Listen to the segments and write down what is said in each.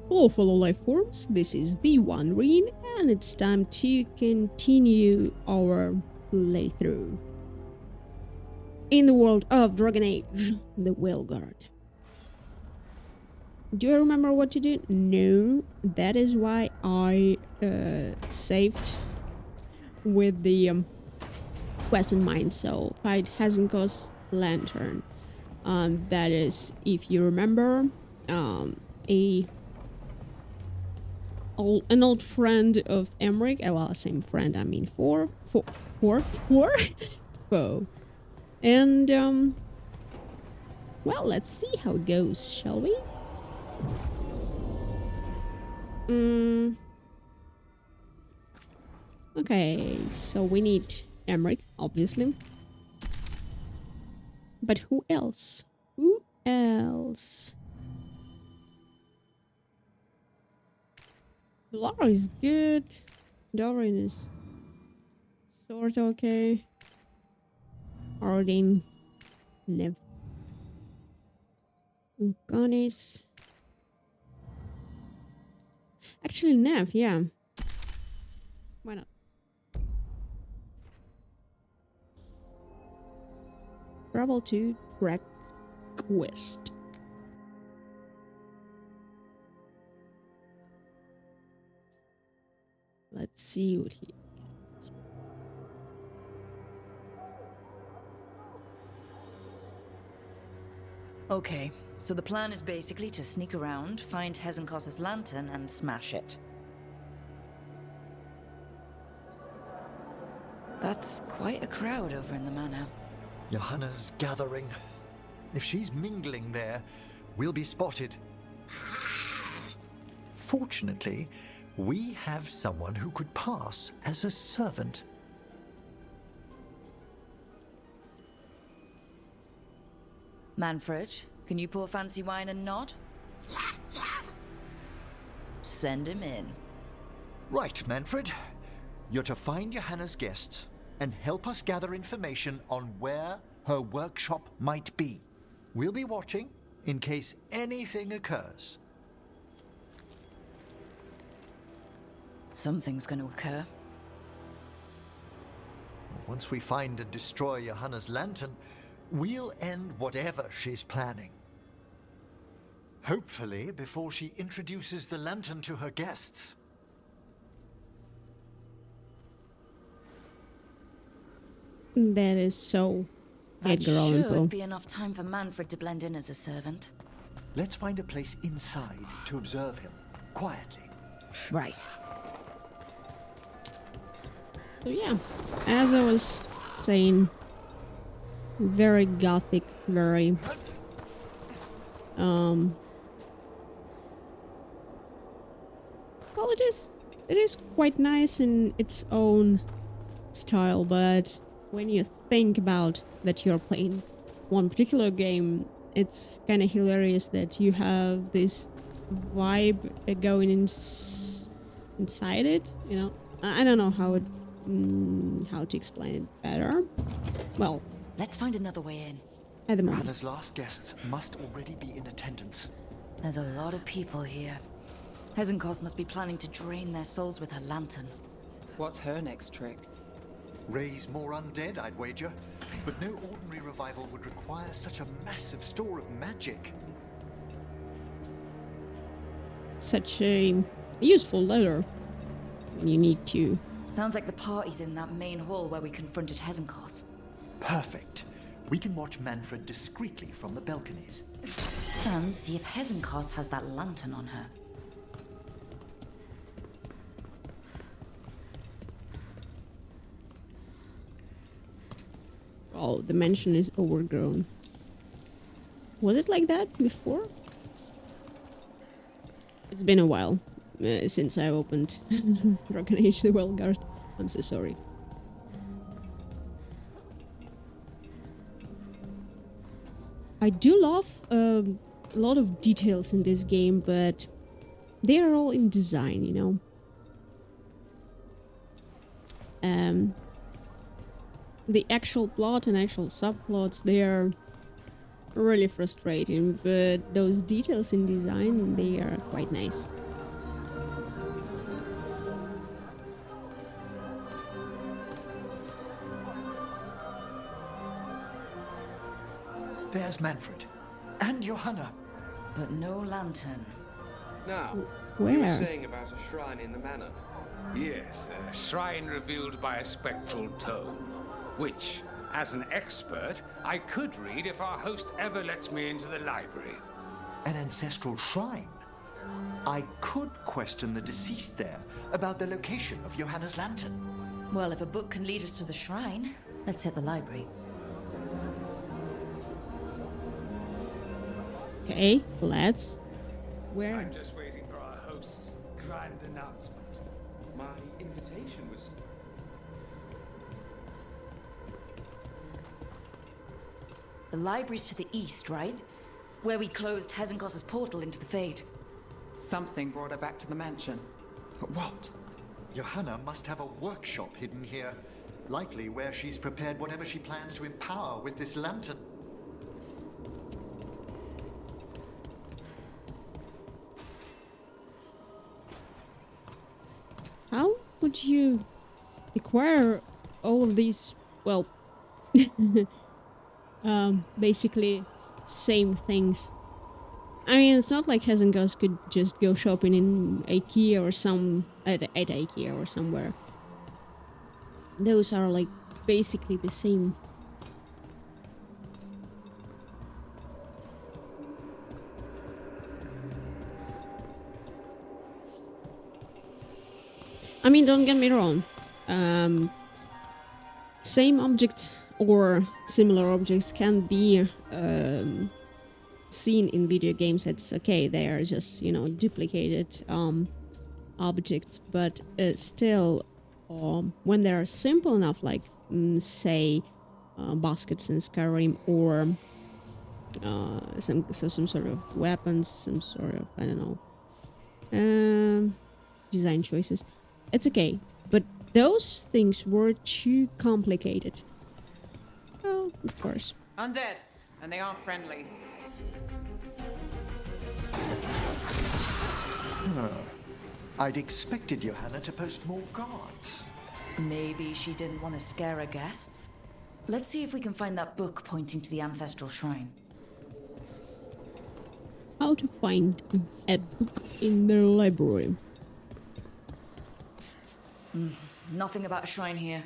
Hello fellow life forms, this is the One Reen, and it's time to continue our playthrough in the world of Dragon Age, the Veilguard. Do you remember what to do? No, that is why I saved with the quest in mind, so fight Hazenko's lantern. That is, if you remember, an old friend of Emmerich. Well, same friend, I mean four. Foe. And well, let's see how it goes, shall we? Okay, so we need Emmerich, obviously. But who else? Who else? Lara is good. Doran is sort of okay. Arden, Nev. Uganis. Actually, Nev, yeah. Why not? Travel to Track Quest. Let's see what he gets. Okay, so the plan is basically to sneak around, find Hazenkos's lantern, and smash it. That's quite a crowd over in the manor. Johanna's gathering. If she's mingling there, we'll be spotted. Fortunately, we have someone who could pass as a servant. Manfred, can you pour fancy wine and nod? Send him in. Right, Manfred. You're to find Johanna's guests and help us gather information on where her workshop might be. We'll be watching in case anything occurs. Something's gonna occur. Once we find and destroy Johanna's lantern, we'll end whatever she's planning. Hopefully before she introduces the lantern to her guests. That is so That Edgar Allan Poe. should be enough time for Manfred to blend in as a servant. Let's find a place inside to observe him, quietly. Right. So yeah, as I was saying, very gothic, very well, it is quite nice in its own style, but when you think about that you're playing one particular game, it's kind of hilarious that you have this vibe going inside it, you know. I don't know how to explain it better. Well, Let's find another way in. at the moment. Johanna's last guests must already be in attendance. There's a lot of people here. Hazenkos must be planning to drain their souls with her lantern. What's her next trick? Raise more undead, I'd wager. But no ordinary revival would require such a massive store of magic. Such a useful letter when you need to. Sounds like the party's in that main hall where we confronted Hazenkos. Perfect. We can watch Manfred discreetly from the balconies. And see if Hazenkos has that lantern on her. Oh, the mansion is overgrown. Was it like that before? It's been a while since I opened Dragon Age the Veilguard. I'm so sorry. I do love a lot of details in this game, but they are all in design, you know. The actual plot and actual subplots, they are really frustrating, but those details in design, they are quite nice. There's Manfred. And Johanna. But no lantern. Now, Where? you were saying about a shrine in the manor. Yes, a shrine revealed by a spectral tome, which, as an expert, I could read if our host ever lets me into the library. An ancestral shrine. I could question the deceased there about the location of Johanna's lantern. Well, if a book can lead us to the shrine, let's hit the library. Okay, let's. Where? I'm just waiting for our host's grand announcement. My invitation was... The library's to the east, right? Where we closed Hezenkos's portal into the Fade. Something brought her back to the mansion. But what? Johanna must have a workshop hidden here. Likely where she's prepared whatever she plans to empower with this lantern. How would you acquire all of these, well, basically same things? I mean, it's not like Hezenkos could just go shopping in IKEA or at IKEA or somewhere. Those are like basically the same. I mean, don't get me wrong. Same objects or similar objects can be seen in video games. It's okay, they are just, you know, duplicated objects, but still, when they are simple enough, like say baskets in Skyrim, or some sort of weapons, some sort of, I don't know, design choices, it's okay. But those things were too complicated. Well, of course. Undead, and they aren't friendly. I'd expected Johanna to post more guards. Maybe she didn't want to scare her guests. Let's see if we can find that book pointing to the ancestral shrine. How to find a book in the library. Nothing about a shrine here.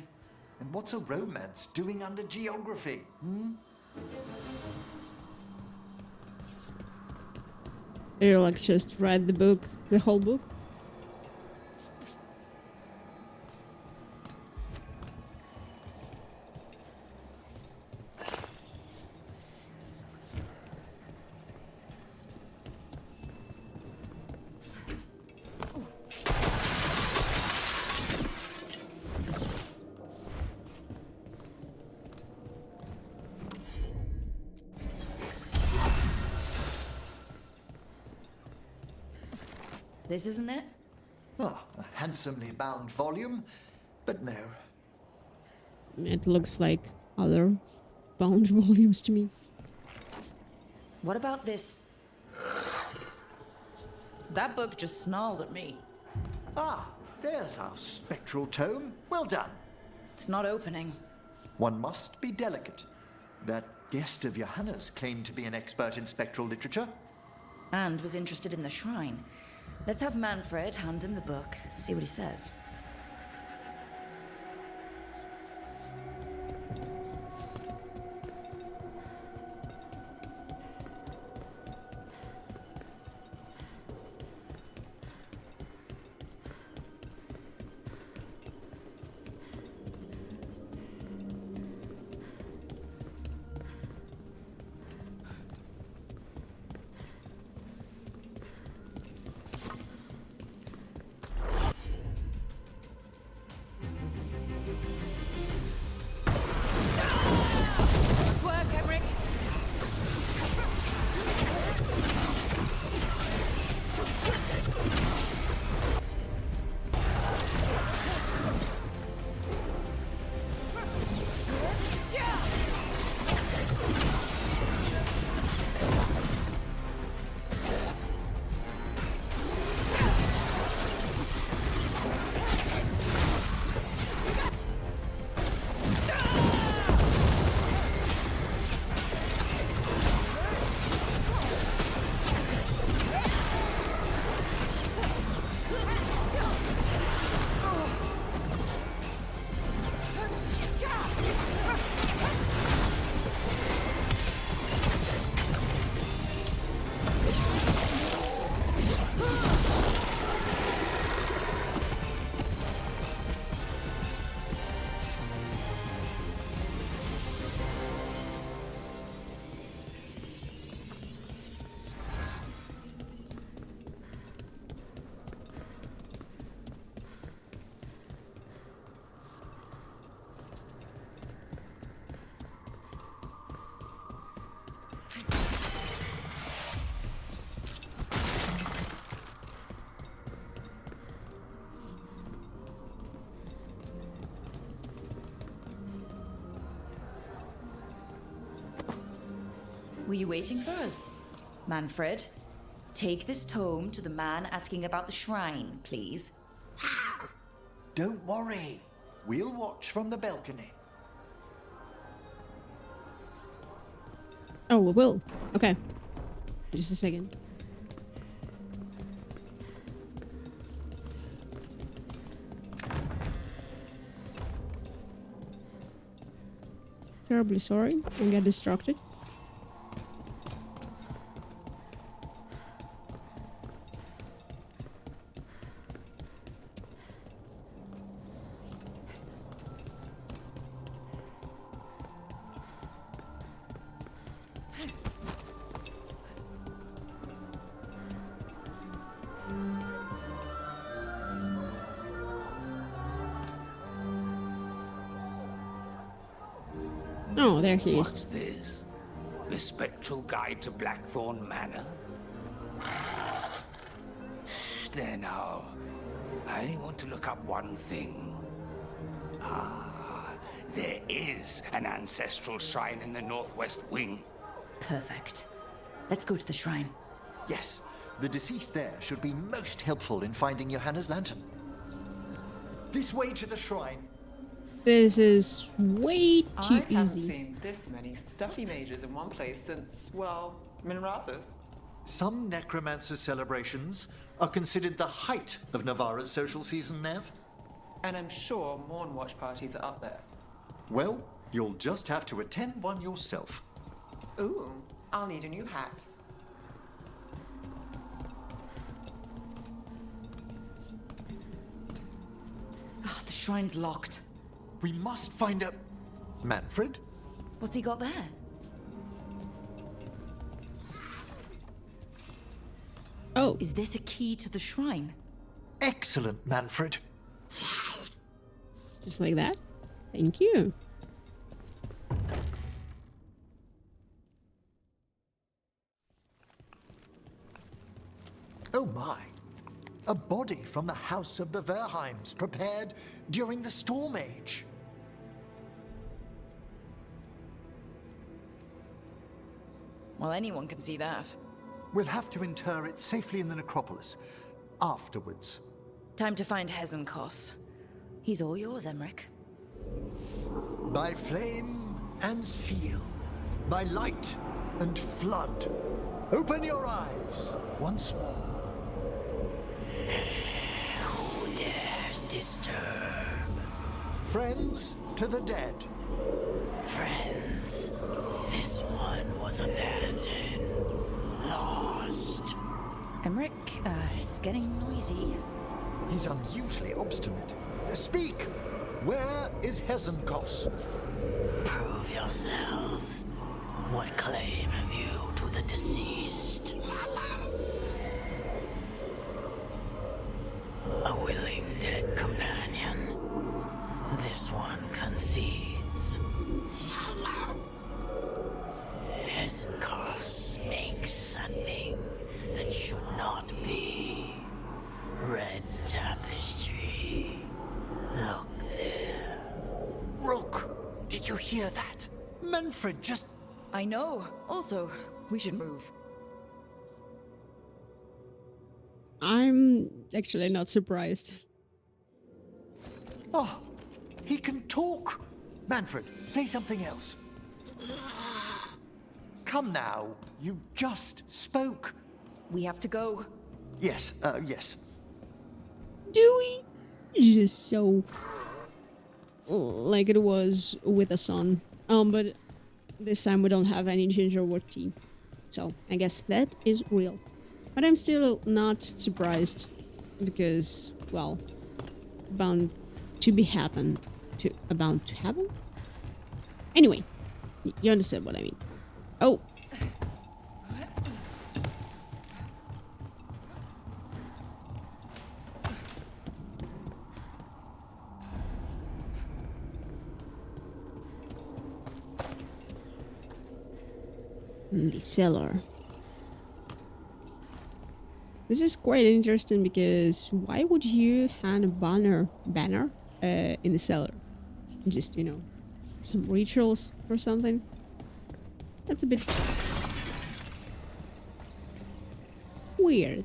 And what's a romance doing under geography? You like just read the book, the whole book? This isn't it? Oh, a handsomely bound volume, but no. It looks like other bound volumes to me. What about this? That book just snarled at me. Ah, there's our spectral tome. Well done. It's not opening. One must be delicate. That guest of Johanna's claimed to be an expert in spectral literature. And was interested in the shrine. Let's have Manfred hand him the book, see what he says. Were you waiting for us? Manfred, take this tome to the man asking about the shrine, please. Don't worry. We'll watch from the balcony. Oh, we will. Okay. Just a second. Terribly sorry. I got distracted. Oh, there he is. What's this? The Spectral Guide to Blackthorn Manor? There now. I only want to look up one thing. Ah, there is an ancestral shrine in the northwest wing. Perfect. Let's go to the shrine. Yes, the deceased there should be most helpful in finding Johanna's lantern. This way to the shrine. This is way too I haven't easy. seen this many stuffy mages in one place since, well, Minrathous. Some necromancer celebrations are considered the height of Navarra's social season, Nev. And I'm sure Morn Watch parties are up there. Well, you'll just have to attend one yourself. Ooh, I'll need a new hat. Ah, the shrine's locked. We must find a... Manfred? What's he got there? Oh, Is this a key to the shrine? Excellent, Manfred. just like that. Thank you. Oh my. A body from the house of the Verheims, prepared during the Storm Age. Well, anyone can see that. We'll have to inter it safely in the necropolis. Afterwards. Time to find Hezenkos. He's all yours, Emmerich. By flame and seal. By light and flood. Open your eyes once more. Who dares disturb? Friends to the dead. Friends, this one was abandoned, lost. Emmerich, it's getting noisy. He's unusually obstinate. Speak! Where is Hezenkos? Prove yourselves. What claim have you to the deceased? A willing dead companion. This one concedes. Hezenkos makes something that should not be. Red tapestry. Look there. Rook, did you hear that? Manfred just... I know. Also, we should move. I'm actually not surprised. Oh, he can talk. Manfred, say something else. Come now, you just spoke. We have to go. Yes, yes. Do we? Just so like it was with the sun. But this time we don't have any gingerwood tea. So I guess that is real. But I'm still not surprised because, well, bound to happen. Anyway, you understand what I mean. Oh. The cellar. This is quite interesting because why would you hang a banner in the cellar? Just, you know, some rituals or something? That's a bit weird.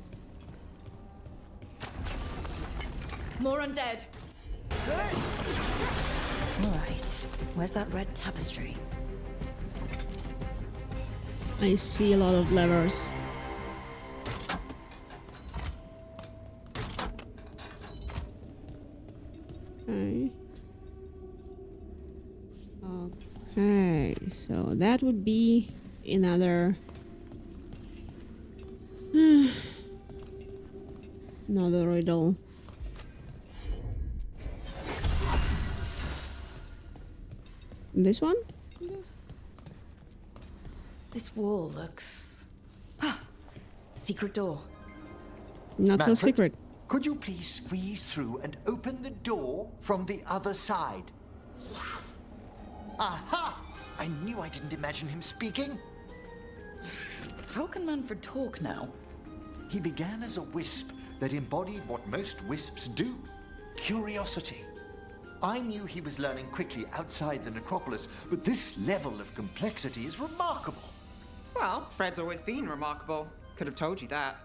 More undead. All right. Where's that red tapestry? I see a lot of levers. Okay. Okay, so that would be another another riddle. This one? This wall looks... Secret door. Not so Manfred, secret. Could you please squeeze through and open the door from the other side? Aha! I knew I didn't imagine him speaking. How can Manfred talk now? He began as a wisp that embodied what most wisps do: curiosity. I knew he was learning quickly outside the necropolis, but this level of complexity is remarkable. Well, Fred's always been remarkable. Could have told you that.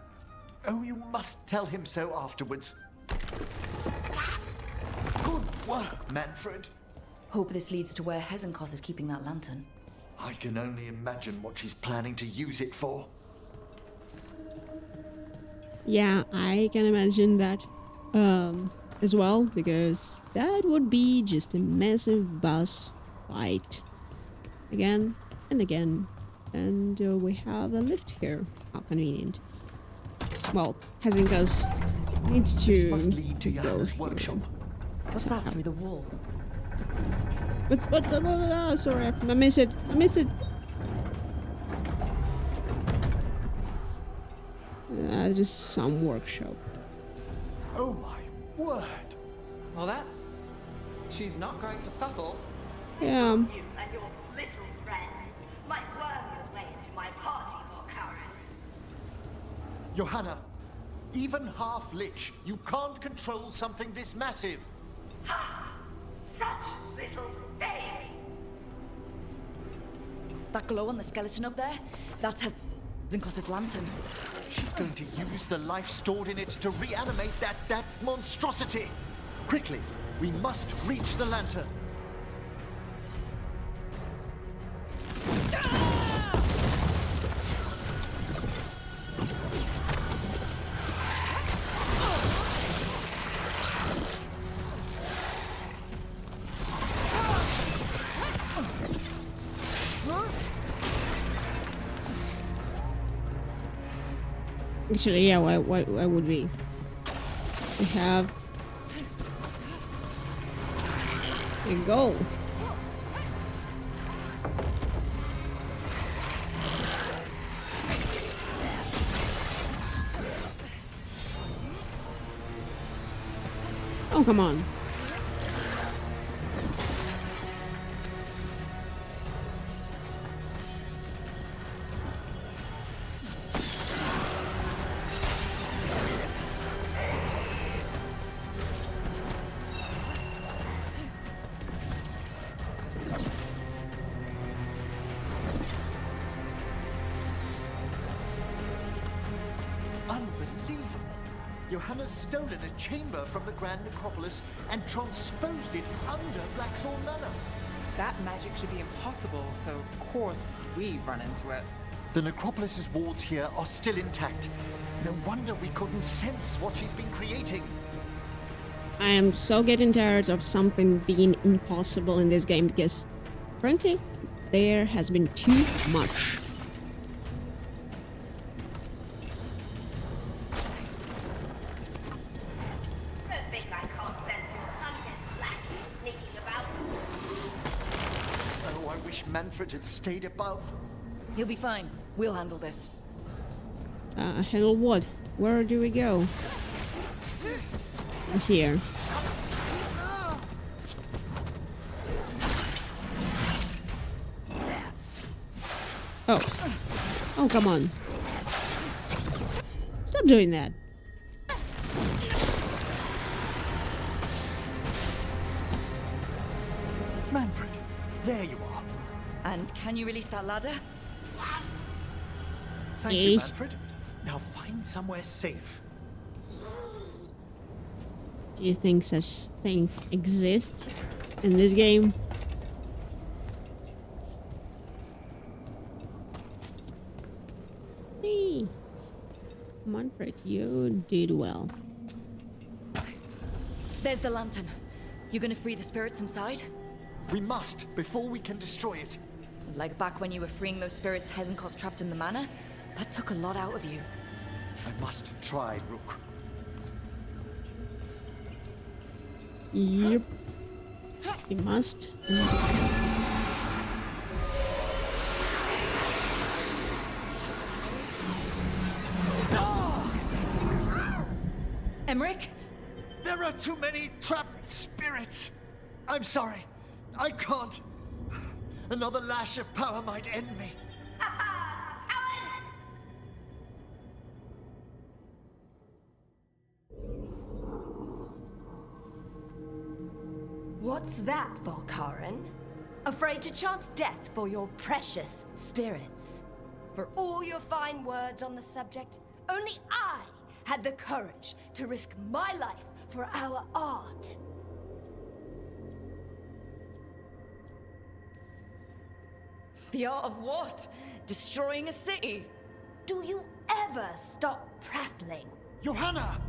Oh, you must tell him so afterwards. Good work, Manfred. Hope this leads to where Hezenkos is keeping that lantern. I can only imagine what she's planning to use it for. Yeah, I can imagine that as well, because that would be just a massive boss fight again and again. And we have a lift here. How convenient. Well, Hezenkos needs to This must lead to go Johanna's here. workshop. What's that through the wall? Sorry, I missed it. I missed it. Just some workshop. Oh my word! Well, that's... She's not going for subtle. Yeah. You and your little friends might worm your way into my party for Karen. Johanna, even half-lich, you can't control something this massive. Such little baby. That glow on the skeleton up there? That's Hezenkos' lantern. She's going to use the life stored in it to reanimate that monstrosity. Quickly, we must reach the lantern. Actually, yeah, why would we? We have a goal. Oh, come on. Unbelievable! Johanna's stolen a chamber from the Grand Necropolis and transposed it under Blackthorn Manor. That magic should be impossible, so of course we've run into it. The Necropolis's walls here are still intact. No wonder we couldn't sense what she's been creating. I am so getting tired of something being impossible in this game because, frankly, there has been too much. Don't think I can't sense your undead lackey sneaking about. Oh, I wish Manfred had stayed above. He'll be fine. We'll handle this. Handle what? Where do we go? Here. Oh. Oh, come on. Stop doing that. Manfred, there you are. And can you release that ladder? Thank you, Yes. Manfred. Now find somewhere safe. Do you think such thing exists in this game? Hey, Manfred, you did well. There's the lantern. You gonna free the spirits inside? We must, before we can destroy it. Like back when you were freeing those spirits Hezenkos trapped in the manor? That took a lot out of you. I must try, Rook. Yep. You must. Emmerich? There are too many trapped spirits. I'm sorry. I can't. Another lash of power might end me. What's that, Volkaren? Afraid to chance death for your precious spirits? For all your fine words on the subject, only I had the courage to risk my life for our art. The art of what? Destroying a city? Do you ever stop prattling? Johanna!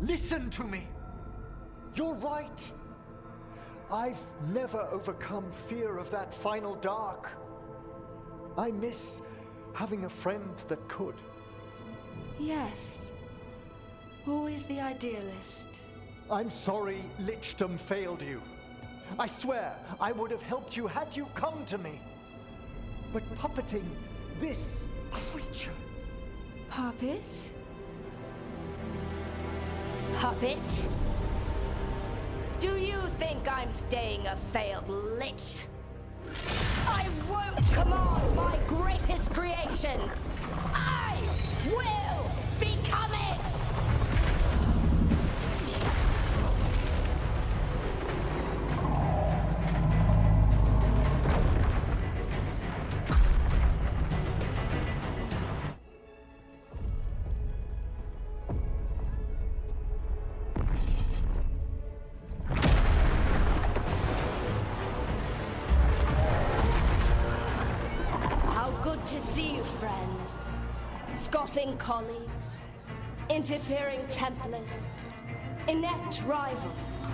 Listen to me. You're right. I've never overcome fear of that final dark. I miss having a friend that could. Yes. Always the idealist. I'm sorry Lichdom failed you. I swear I would have helped you had you come to me. But puppeting this creature... Puppet? Puppet? Do you think I'm staying a failed lich? I won't command my greatest creation! I will become it! To see you, friends. Scoffing colleagues, interfering Templars, inept rivals.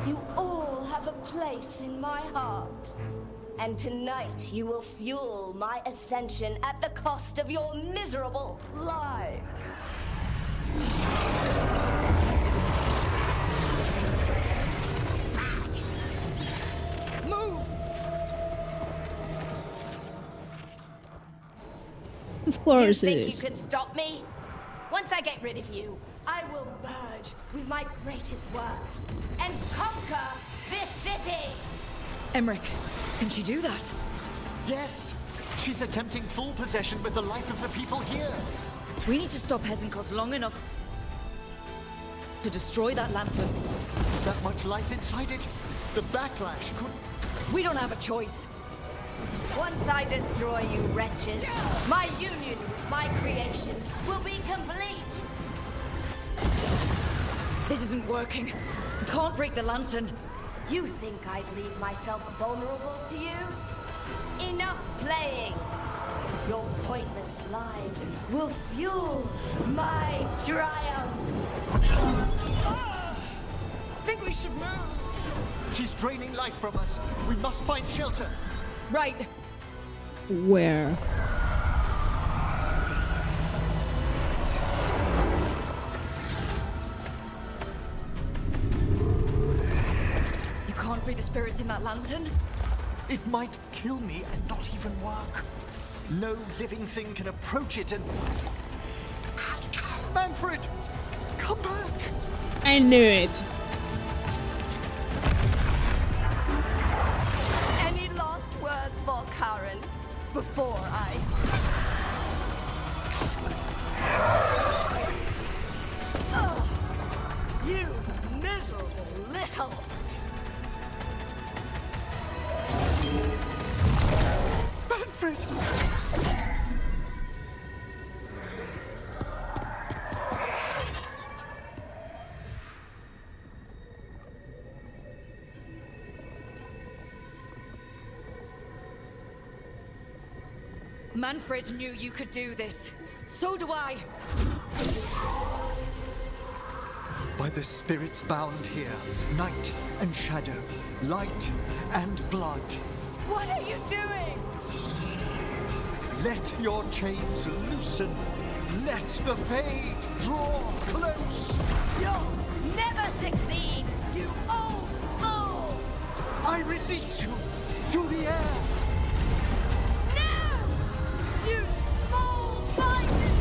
You all have a place in my heart. And tonight you will fuel my ascension at the cost of your miserable lives. Move! Of course you it think is. You can stop me? Once I get rid of you, I will merge with my greatest work and conquer this city! Emmerich, can she do that? Yes! She's attempting full possession with the life of the people here. We need to stop Hezenkos long enough to destroy that lantern. That much life inside it? The backlash could... We don't have a choice. Once I destroy you wretches, my union with my creation will be complete! This isn't working. We can't break the lantern. You think I'd leave myself vulnerable to you? Enough playing! Your pointless lives will fuel my triumph! I think we should move. She's draining life from us. We must find shelter. Right. Where? You can't free the spirits in that lantern? It might kill me and not even work. No living thing can approach it and... Manfred! Come back! I knew it. Any last words, Volkaren, before I... Ugh, you miserable little... Manfred! Manfred knew you could do this. So do I. By the spirits bound here, night and shadow, light and blood. What are you doing? Let your chains loosen. Let the Fade draw close. You'll never succeed, you old fool! I release you to the air. No! You small minded!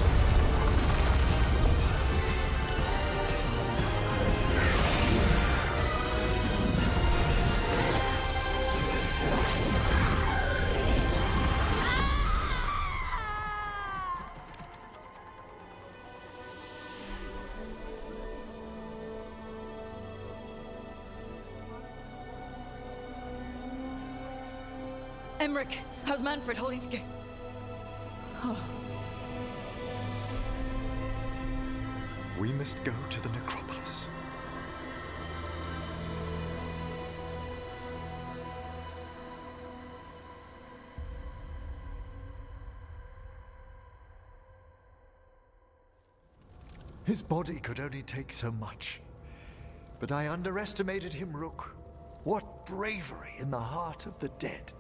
Emmerich, how's Manfred holding together? We must go to the necropolis. His body could only take so much. But I underestimated him, Rook. What bravery in the heart of the dead.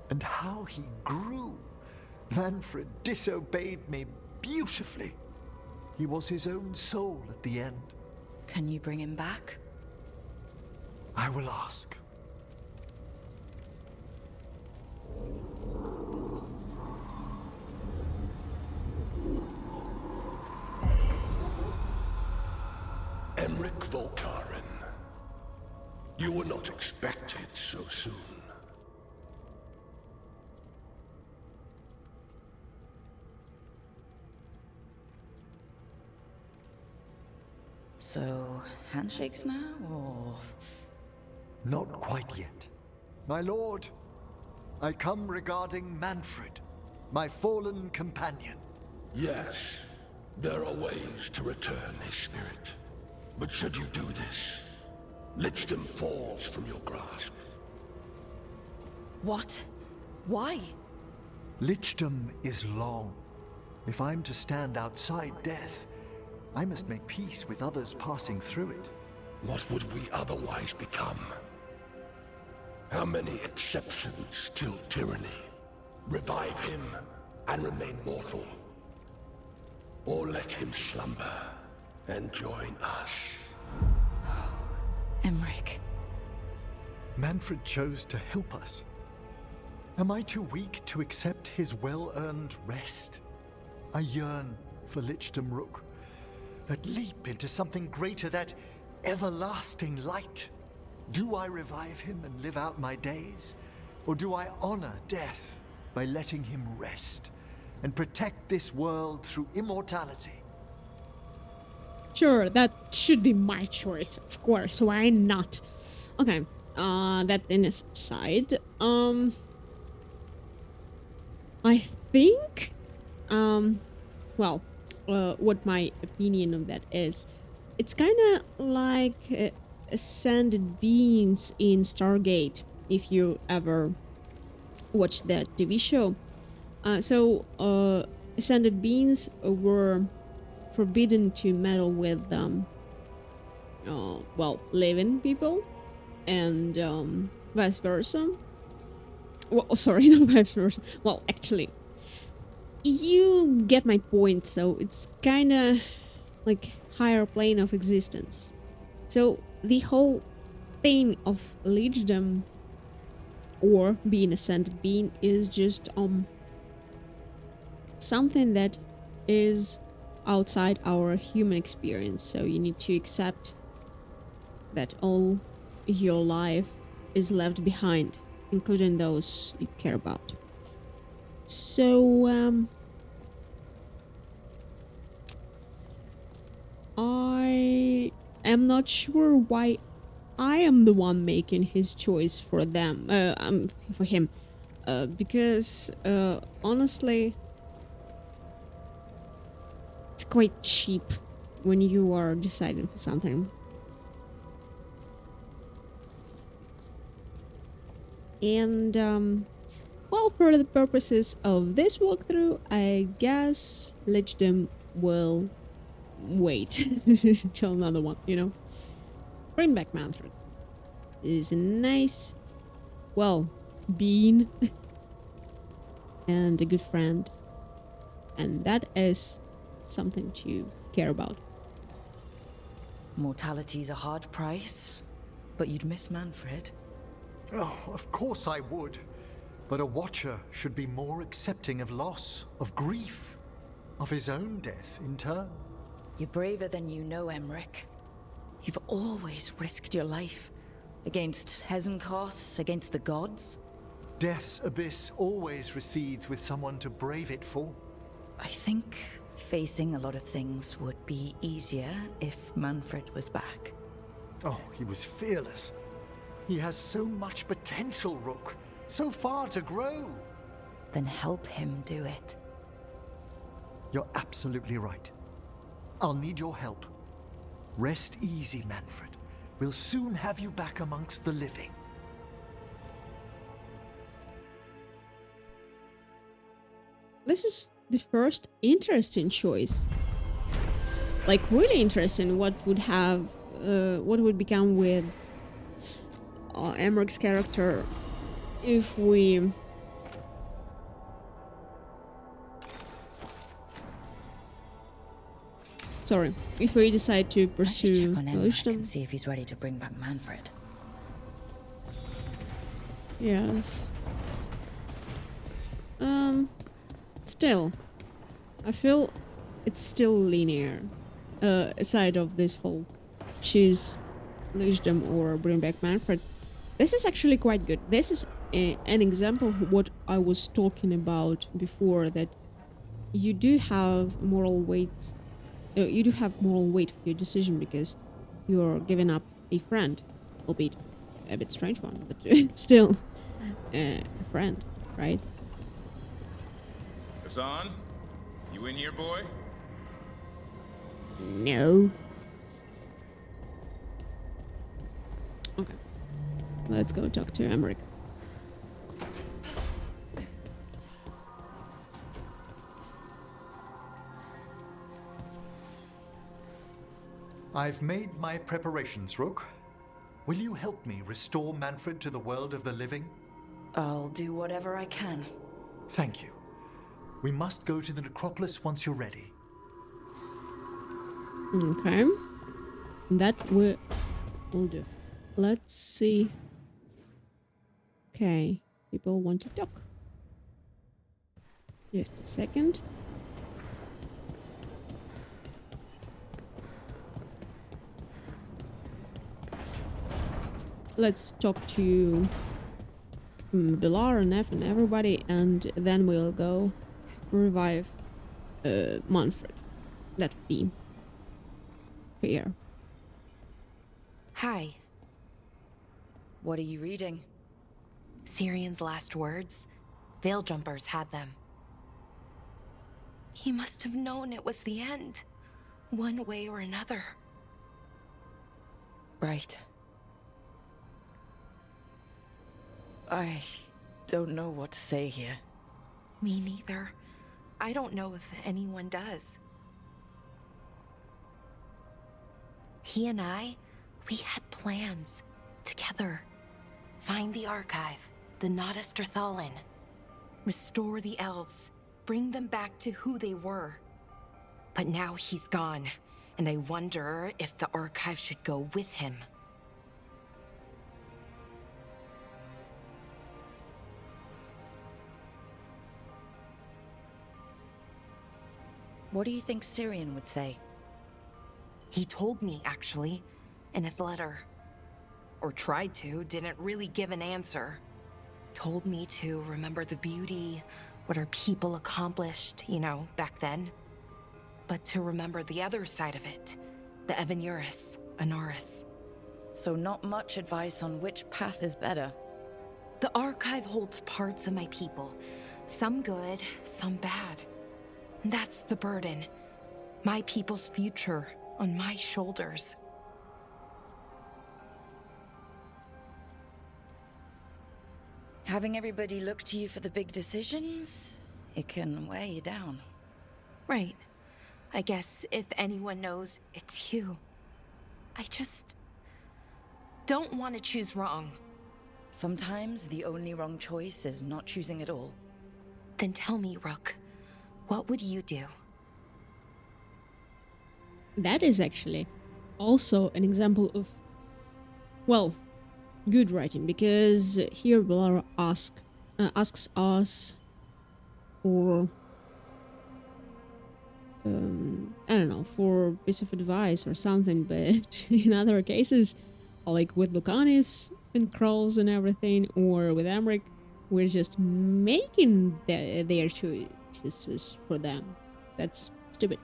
And how he grew. Manfred disobeyed me beautifully. He was his own soul at the end. Can you bring him back? I will ask. Emmerich Volkaren. You were not expected so soon. So, handshakes now, or...? Not quite yet. My lord, I come regarding Manfred, my fallen companion. Yes, there are ways to return his spirit. But should you do this, Lichdom falls from your grasp. What? Why? Lichdom is long. If I'm to stand outside death, I must make peace with others passing through it. What would we otherwise become? How many exceptions till tyranny? Revive him and remain mortal. Or let him slumber and join us. Emmerich. Manfred chose to help us. Am I too weak to accept his well-earned rest? I yearn for Lichdom Rook. That leap into something greater, that everlasting light. Do I revive him and live out my days? Or do I honor death by letting him rest and protect this world through immortality? Sure, that should be my choice, of course. Why not? Okay, that in aside, I think, what my opinion of that is, it's kind of like ascended beings in Stargate, if you ever watched that TV show. Ascended beings were forbidden to meddle with living people, and vice versa. Well, sorry, not vice versa. Well, actually, you get my point. So it's kind of like higher plane of existence. So the whole thing of Lichdom or being ascended being is just something that is outside our human experience. So you need to accept that all your life is left behind, including those you care about. So I am not sure why I am the one making his choice for them, for him, because honestly, it's quite cheap when you are deciding for something. And Well, for the purposes of this walkthrough, I guess Lichdom will wait till another one, you know? Bring back Manfred is a nice, well, being and a good friend. And that is something to care about. Mortality's a hard price, but you'd miss Manfred. Oh, of course I would. But a Watcher should be more accepting of loss, of grief, of his own death in turn. You're braver than you know, Emmerich. You've always risked your life. Against Hesenkos, against the gods. Death's abyss always recedes with someone to brave it for. I think facing a lot of things would be easier if Manfred was back. Oh, he was fearless. He has so much potential, Rook. So far to grow. Then help him do it. You're absolutely right. I'll need your help. Rest easy, Manfred. We'll soon have you back amongst the living. This is the first interesting choice. Like, really interesting what would become with Emmerich's character if we decide to pursue check on Emmerich Lichdom. and see if he's ready to bring back Manfred. Yes. Still, I feel it's still linear. Aside of this whole choose Lichdom or bring back Manfred. This is actually quite good. This is an example of what I was talking about before, that you do have moral weight. You do have moral weight for your decision because you're giving up a friend, albeit a bit strange one, but still a friend, right? Hassan, you in here, boy? No. Okay. Let's go talk to Emmerich. I've made my preparations, Rook. Will you help me restore Manfred to the world of the living? I'll do whatever I can. Thank you. We must go to the necropolis once you're ready. Okay. That will do. Let's see. Okay. People want to talk. Just a second. Let's talk to Bilar and Neff and everybody, and then we'll go revive Manfred. That would be fair. Hi. What are you reading? Syrian's last words? Veil Jumpers had them. He must have known it was the end, one way or another. Right. I don't know what to say here. Me neither. I don't know if anyone does. He and I, we had plans. Together. Find the archive, the Nodasterthalin. Restore the elves. Bring them back to who they were. But now he's gone, and I wonder if the archive should go with him. What do you think Syrian would say? He told me, actually, in his letter. Or tried to, didn't really give an answer. Told me to remember the beauty, what our people accomplished, you know, back then. But to remember the other side of it, the Evanuris, Anaris. So not much advice on which path is better. The archive holds parts of my people. Some good, some bad. That's the burden. My people's future on my shoulders. Having everybody look to you for the big decisions, it can wear you down. Right. I guess if anyone knows, it's you. I just don't want to choose wrong. Sometimes the only wrong choice is not choosing at all. Then tell me, Rook, what would you do? That is actually also an example of, well, good writing, because here Blar asks us for, I don't know, for a piece of advice or something, but in other cases, like with Lucanis and Krolls and everything, or with Emmerich, we're just making their choices for them. That's stupid.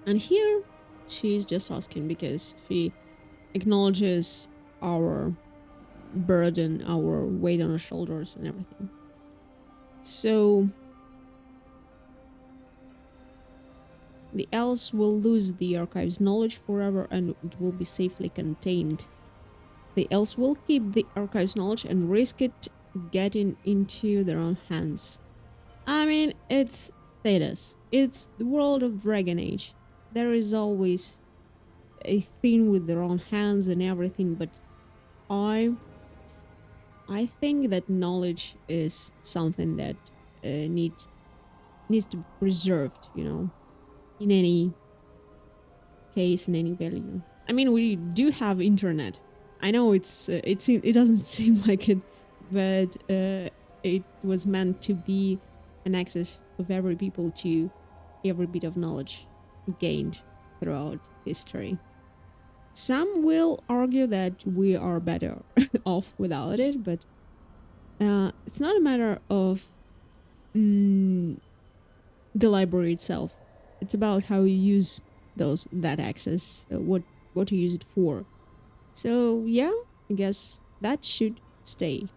And here, she's just asking because she acknowledges our burden, our weight on our shoulders and everything. So, the elves will lose the archive's knowledge forever and it will be safely contained. The elves will keep the archive's knowledge and risk it getting into their own hands. I mean, it's Thedas. It's the world of Dragon Age. There is always a thing with their own hands and everything, but I think that knowledge is something that needs to be preserved, you know, in any case, in any value. I mean, we do have internet. I know it doesn't seem like it, but it was meant to be an access of every people to every bit of knowledge gained throughout history. Some will argue that we are better off without it, but it's not a matter of the library itself. It's about how you use that access, what you use it for. So yeah, I guess that should stay.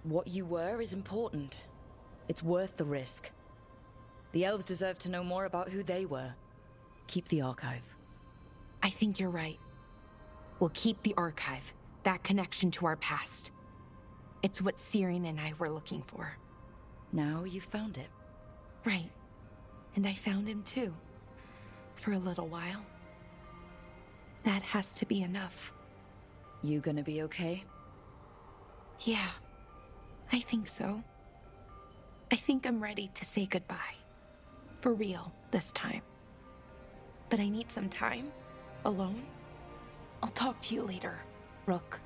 What you were is important. It's worth the risk. The elves deserve to know more about who they were. Keep the archive. I think you're right. We'll keep the archive, that connection to our past. It's what Syrian and I were looking for. Now you've found it. Right. And I found him too. For a little while. That has to be enough. You gonna be okay? Yeah, I think so. I think I'm ready to say goodbye. For real, this time. But I need some time, alone. I'll talk to you later, Rook.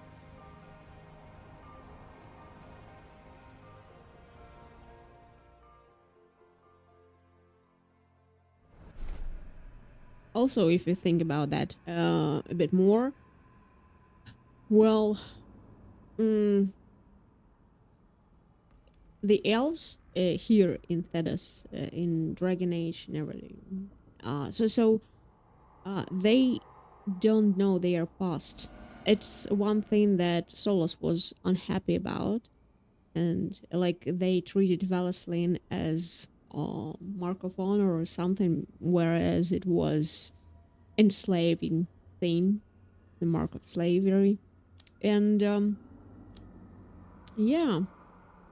Also, if you think about that a bit more, well, the elves here in Thedas, in Dragon Age and everything, they don't know their past. It's one thing that Solus was unhappy about, and like they treated Valeslin as a mark of honor or something, whereas it was enslaving thing, the mark of slavery. And yeah,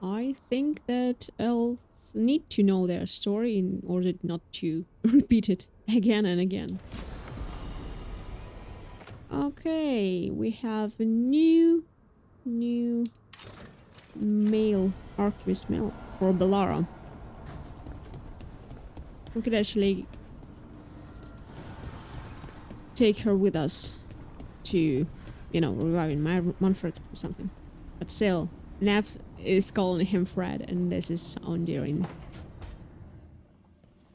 I think that elves need to know their story in order not to repeat it again and again. Okay, we have a new male archivist male for Bellara. We could actually take her with us to, you know, reviving Manfred or something. But still, Nev is calling him Fred, and this is so endearing.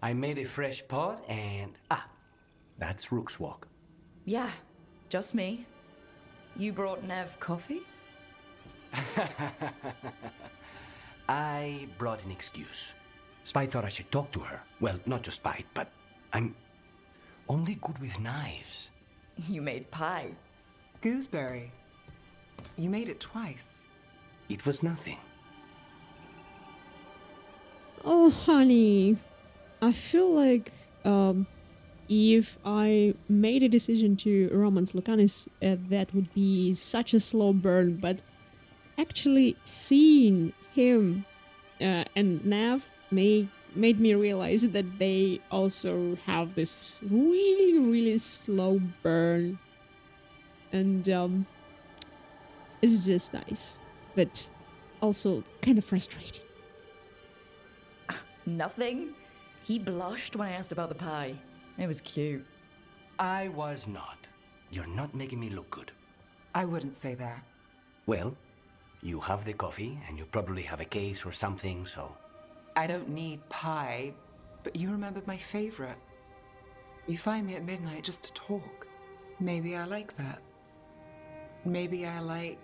I made a fresh pot and... that's Rook's Walk. Yeah, just me. You brought Nev coffee? I brought an excuse. Spy thought I should talk to her. Well, not just Spy, but I'm only good with knives. You made pie. Gooseberry. You made it twice. It was nothing. Oh, honey. I feel like if I made a decision to romance Lucanis, that would be such a slow burn, but actually seeing him and Nav made me realize that they also have this really, really slow burn. And it's just nice, but also kind of frustrating. Nothing? He blushed when I asked about the pie. It was cute. I was not. You're not making me look good. I wouldn't say that. Well, you have the coffee, and you probably have a case or something, so... I don't need pie, but you remembered my favorite. You find me at midnight just to talk. Maybe I like that. Maybe I like...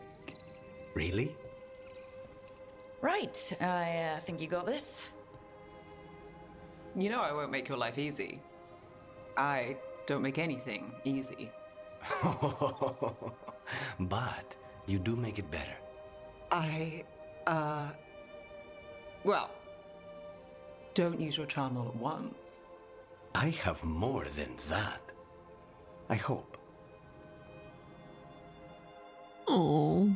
Really? Right, I think you got this. You know I won't make your life easy. I don't make anything easy. But you do make it better. Well, don't use your charm all at once. I have more than that. I hope. Oh,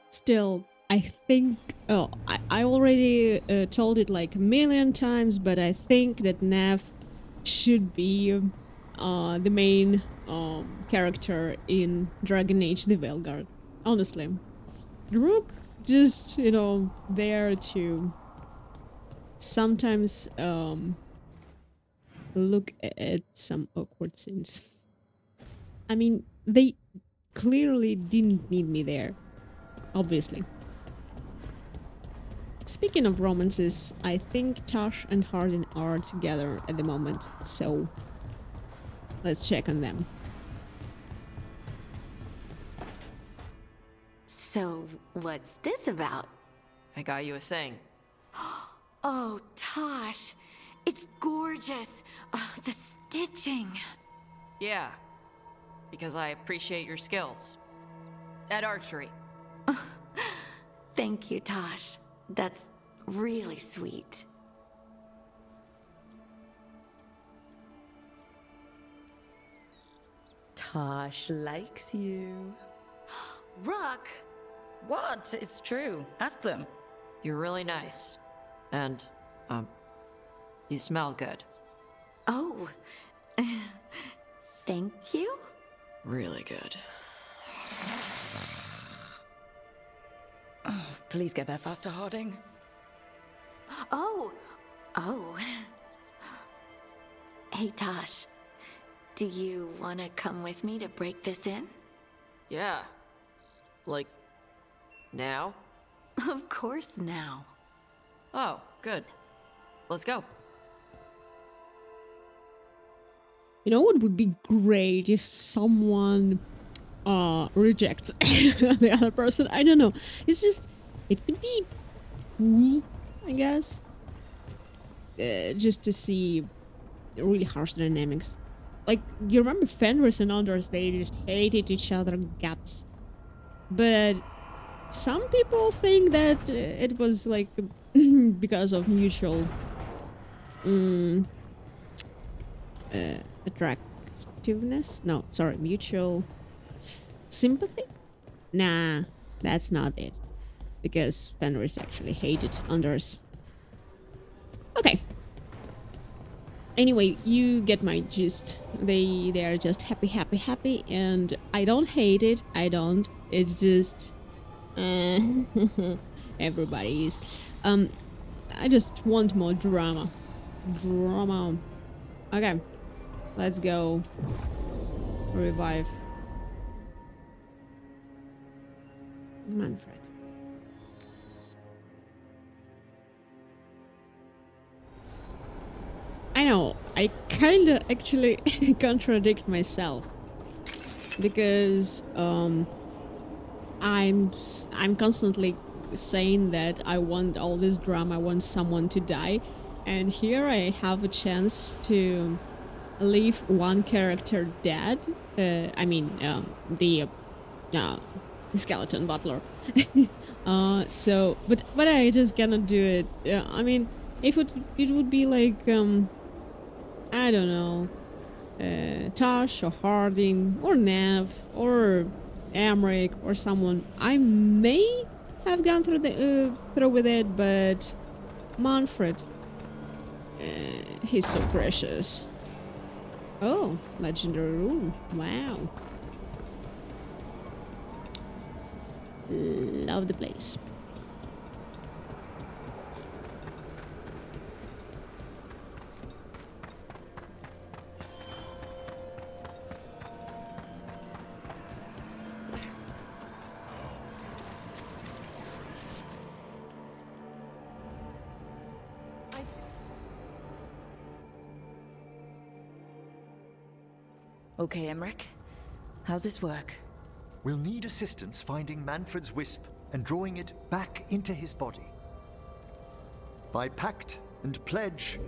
still, I think. Oh, I already told it like a million times, but I think that Nav should be the main character in Dragon Age: The Veilguard. Honestly, Rook just there to sometimes look at some awkward scenes. I mean, they clearly didn't need me there, obviously. Speaking of romances, I think Tosh and Hardin are together at the moment, so let's check on them. So, what's this about? I got you a thing. Oh, Tosh, it's gorgeous. The stitching. Yeah, because I appreciate your skills. At archery. Thank you, Tosh. That's really sweet. Tosh likes you. Rook! What? It's true. Ask them. You're really nice. And, you smell good. Oh, thank you? Really good. Oh, please get there faster, Harding. Oh. Hey, Tosh. Do you want to come with me to break this in? Yeah. Like, now? Of course now. Oh, good. Let's go. You know what would be great if someone rejects the other person? I don't know. It's just, it could be cool, I guess. Just to see really harsh dynamics. Like, you remember Fenris and others, they just hated each other guts. But some people think that it was like because of mutual attractiveness? No, sorry, mutual sympathy? Nah, that's not it. Because Fenris actually hated Anders. Okay. Anyway, you get my gist. They are just happy, and I don't hate it. I don't. It's just everybody is. I just want more drama. Okay, let's go revive Manfred. I know, I kinda actually contradict myself because I'm constantly saying that I want all this drama, I want someone to die, and here I have a chance to leave one character dead. I mean, the skeleton butler. So, but I just cannot do it. I mean, if it would be like I don't know, Tosh or Harding or Nav or Amric or someone, I may have gone through with it, but Manfred, he's so precious. Oh, legendary room! Wow, love the place. Okay, Emmerich. How's this work? We'll need assistance finding Manfred's wisp and drawing it back into his body. By pact and pledge,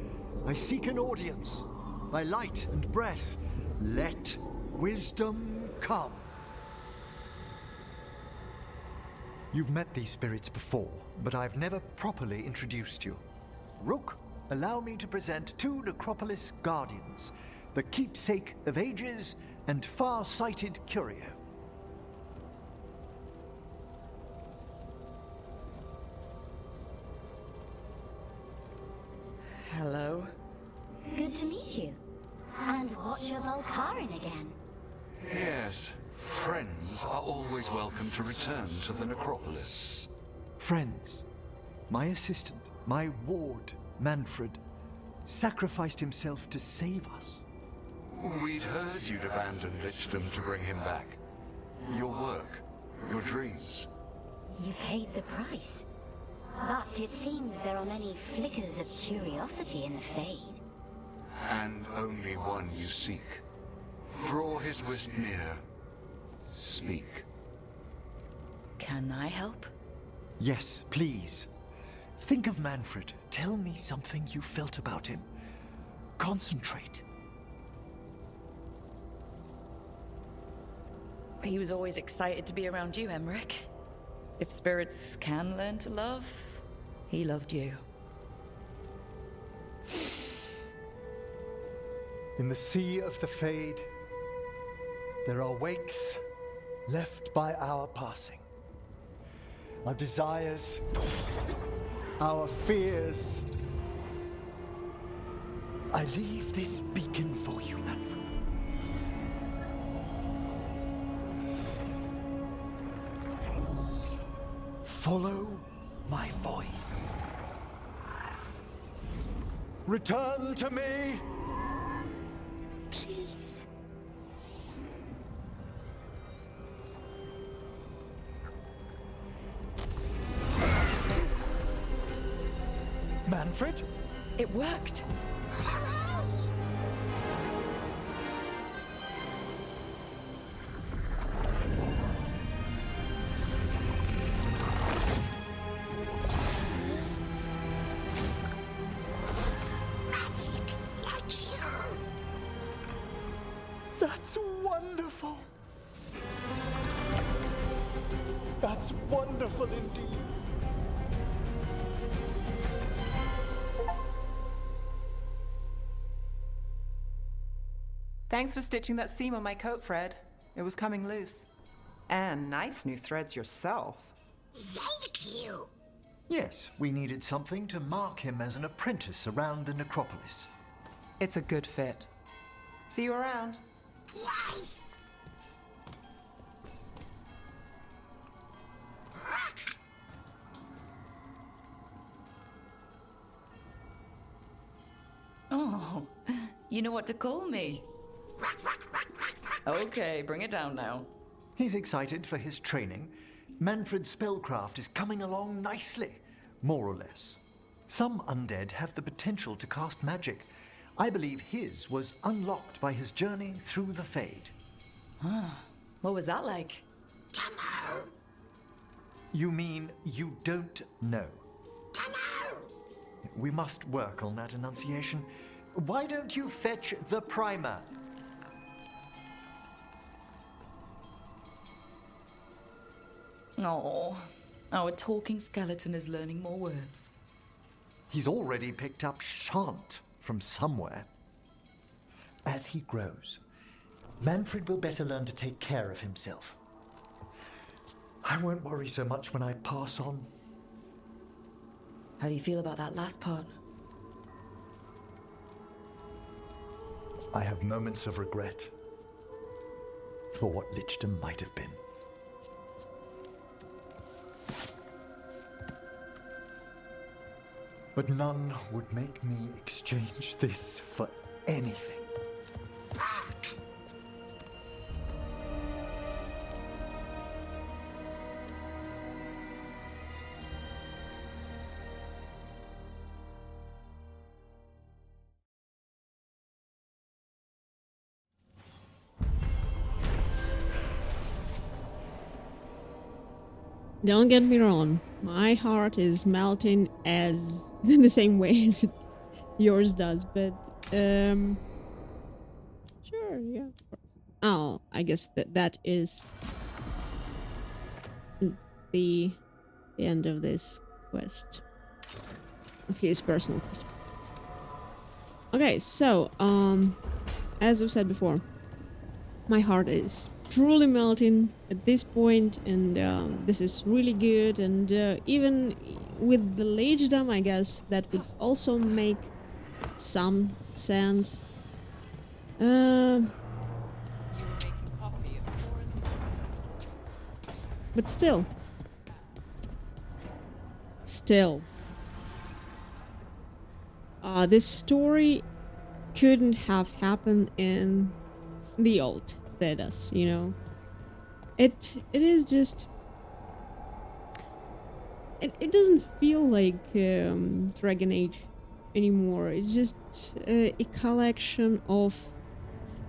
I seek an audience. By light and breath, let wisdom come. You've met these spirits before, but I've never properly introduced you. Rook, allow me to present two Necropolis Guardians, the keepsake of ages and far-sighted curio. Hello. Good to meet you. And watch your Volcarin again. Yes, friends are always welcome to return to the Necropolis. Friends, my assistant, my ward, Manfred, sacrificed himself to save us. We'd heard you'd abandoned Lichdom to bring him back. Your work, your dreams. You paid the price. But it seems there are many flickers of curiosity in the Fade. And only one you seek. Draw his wisp near. Speak. Can I help? Yes, please. Think of Manfred. Tell me something you felt about him. Concentrate. He was always excited to be around you, Emmerich. If spirits can learn to love, he loved you. In the sea of the Fade, there are wakes left by our passing. Our desires, our fears. I leave this beacon for you, Manfred. Follow my voice. Return to me, please. Manfred? It worked. That's wonderful. That's wonderful indeed. Thanks for stitching that seam on my coat, Fred. It was coming loose. And nice new threads yourself. Thank you. Yes, we needed something to mark him as an apprentice around the Necropolis. It's a good fit. See you around. Yes! Oh, you know what to call me. Okay, bring it down now. He's excited for his training. Manfred's spellcraft is coming along nicely, more or less. Some undead have the potential to cast magic. I believe his was unlocked by his journey through the Fade. Huh. What was that like? Dunno. You mean you don't know? Dunno. We must work on that enunciation. Why don't you fetch the primer? Oh, our talking skeleton is learning more words. He's already picked up shan't from somewhere. As as he grows, Manfred will better learn to take care of himself. I won't worry so much when I pass on. How do you feel about that last part? I have moments of regret for what Lichdom might have been. But none would make me exchange this for anything. Don't get me wrong, my heart is melting as in the same way as yours does, but sure, yeah. Oh, I guess that is the end of this quest. Of his personal quest. Okay, so as I've said before, my heart is truly melting at this point, and this is really good, and even with the Lichdom, I guess that would also make some sense. But still, this story couldn't have happened in the old Thedas, you know. It is just it doesn't feel like Dragon Age anymore. It's just a collection of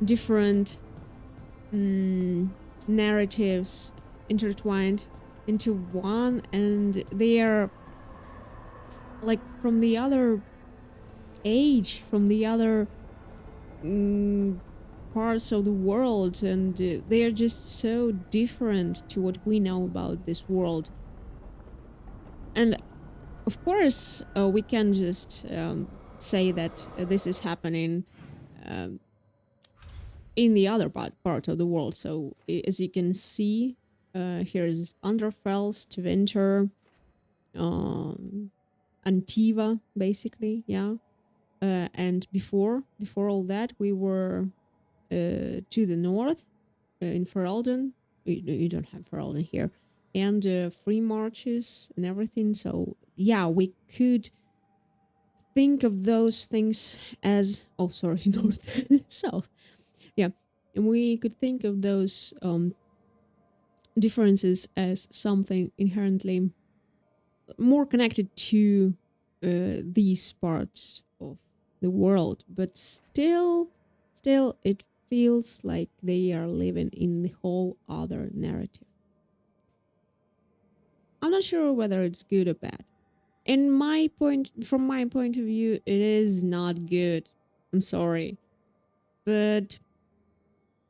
different narratives intertwined into one, and they are like from the other age, from the other parts of the world, and they are just so different to what we know about this world. And of course we can just say that this is happening in the other part of the world. So as you can see, here's Underfels, Twinter, Antiva, basically, yeah. And before all that, we were to the north, in Ferelden. You don't have Ferelden here. And free marches and everything. So yeah, we could think of those things as... Oh, sorry, north and south. Yeah, and we could think of those differences as something inherently more connected to these parts of the world. But still it feels like they are living in the whole other narrative. I'm not sure whether it's good or bad. From my point of view, it is not good. I'm sorry. But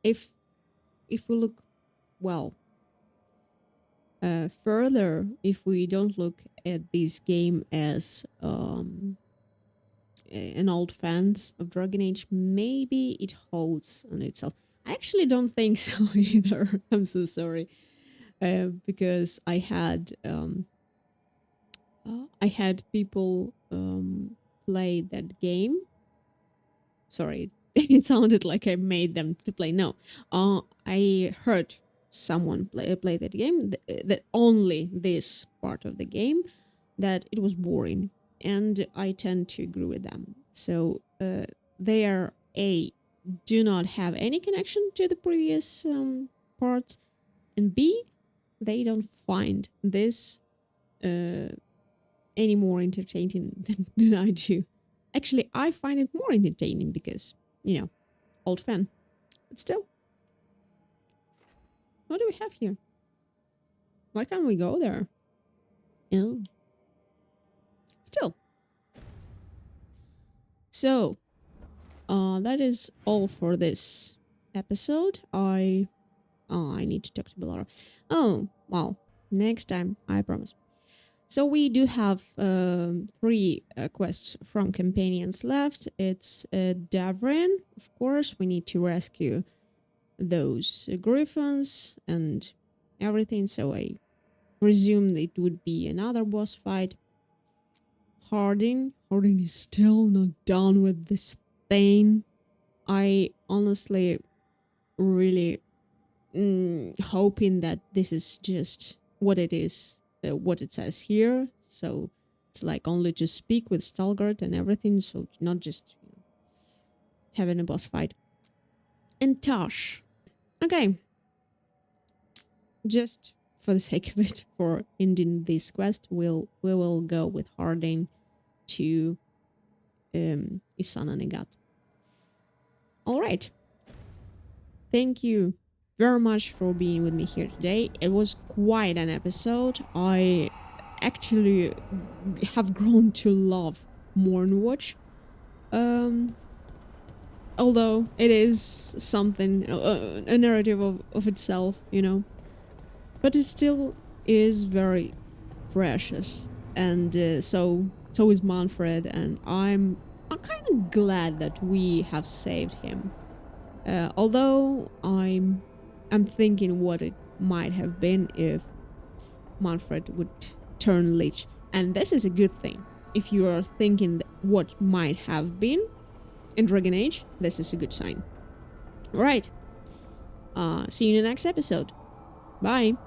if we look, well, further, if we don't look at this game as an old fans of Dragon Age, maybe it holds on itself. I actually don't think so either. I'm so sorry. Because I had people play that game. Sorry, it sounded like I made them to play. No, I heard someone play that game, that only this part of the game, that it was boring, and I tend to agree with them. So they are do not have any connection to the previous parts, and B, they don't find this any more entertaining than I do. Actually, I find it more entertaining because, you know, old fan. But still, what do we have here? Why can't we go there? Oh. Still. So, that is all for this episode. I need to talk to Bellara. Oh, well, next time, I promise. So we do have 3 quests from companions left. It's Davrin, of course. We need to rescue those griffins and everything. So I presumed it would be another boss fight. Harding is still not done with this thing. I honestly really hoping that this is just what it is, what it says here. So it's like only to speak with Stalgard and everything, so not just having a boss fight. And Tosh. Okay. Just for the sake of it, for ending this quest, we will go with Harding to Isana Negat. Alright. Thank you very much for being with me here today. It was quite an episode. I actually have grown to love Mornwatch. Although it is something, a narrative of itself, you know. But it still is very precious. And so is Manfred, and I'm kind of glad that we have saved him. Although I'm thinking what it might have been if Manfred would turn Lich. And this is a good thing. If you are thinking what might have been in Dragon Age, this is a good sign. Alright. See you in the next episode. Bye.